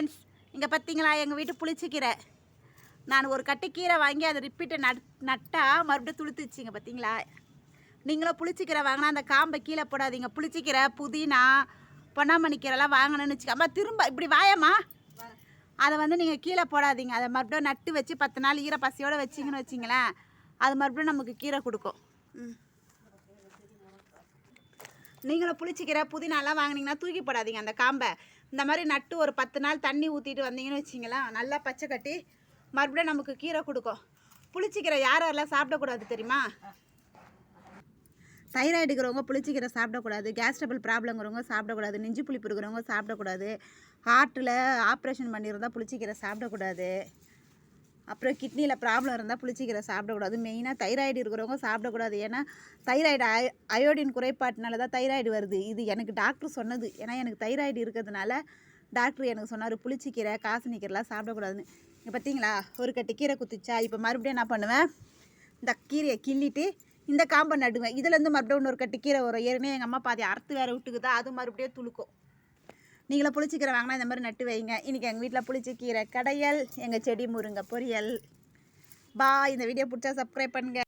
Friends, இங்கே பார்த்தீங்களா எங்கள் வீட்டு புளிச்சக்கீரை. நான் ஒரு கட்டு கீரை வாங்கி அதை ரிப்பீட்டை நட்டா மறுபடியும் துளுத்துச்சுங்க. பார்த்தீங்களா? நீங்களும் புளிச்சக்கீரை வாங்கினா அந்த காம்பை கீழே போடாதீங்க. புளிச்சக்கீரை, புதினா, பொன்னாமணி கீரைலாம் வாங்கினேன்னு வச்சுக்கோமா, திரும்ப இப்படி வாயம்மா அதை வந்து நீங்கள் கீழே போடாதீங்க. அதை மறுபடியும் நட்டு வச்சு 10 நாள் ஈரப்பசியோடு வச்சிங்கன்னு வச்சிங்களேன், அது மறுபடியும் நமக்கு கீரை கொடுக்கும். நீங்களும் புளிச்சக்கீரை, புதினாலாம் வாங்கினீங்கன்னா தூக்கி போடாதீங்க அந்த காம்பை. இந்த மாதிரி நட்டு ஒரு 10 நாள் தண்ணி ஊற்றிட்டு வந்தீங்கன்னு வச்சிங்களேன், நல்லா பச்சை கட்டி மறுபடியும் நமக்கு கீரை கொடுக்கும். புளிச்சக்கீரை யாரெல்லாம் சாப்பிடக்கூடாது தெரியுமா? தைராய்டு இருக்கிறவங்க புளிச்சக்கீரை சாப்பிடக்கூடாது, கேஸ் ட்ரபிள் ப்ராப்ளம்ங்கிறவங்க சாப்பிடக்கூடாது, நெஞ்சு புளிப்பு இருக்கிறவங்க சாப்பிடக்கூடாது, ஹார்ட்டில் ஆப்ரேஷன் பண்ணியிருந்தால் புளிச்சக்கீரை சாப்பிடக்கூடாது, அப்புறம் கிட்னியில் ப்ராப்ளம் இருந்தால் புளிச்சக்கீரை சாப்பிடக்கூடாது. மெயினாக தைராய்டு இருக்கிறவங்க சாப்பிடக்கூடாது. ஏன்னா தைராய்டு அயோடின் குறைபாட்டினால தான் தைராய்டு வருது. இது எனக்கு டாக்டர் சொன்னது. ஏன்னா எனக்கு தைராய்டு இருக்கிறதுனால டாக்டர் எனக்கு சொன்னார் புளிச்சக்கீரை, காசனிக்கீரைலாம் சாப்பிடக்கூடாதுன்னு. இங்கே பார்த்தீங்களா, ஒரு கட்டு கீரை குத்திச்சா. இப்போ மறுபடியும் என்ன பண்ணுவேன், இந்த கீரையை கிள்ளிட்டு இந்த காம்பை நடுவேன். இதுலேருந்து மறுபடியும் இன்னொரு கட்டு கீரை வரும். ஏற்கனவே எங்கள் அம்மா பாதி அறுத்து வேறு விட்டுக்குதா, அது மறுபடியும் துளுக்கும். நீங்களும் புளிச்சக்கீரை வாங்கினா இந்த மாதிரி நட்டு வைங்க. இன்றைக்கி எங்கள் வீட்டில் புளிச்சக்கீரை கடையல், எங்கள் செடி முருங்கை பொரியல். இந்த வீடியோ பிடிச்சா சப்ஸ்கிரைப் பண்ணுங்கள்.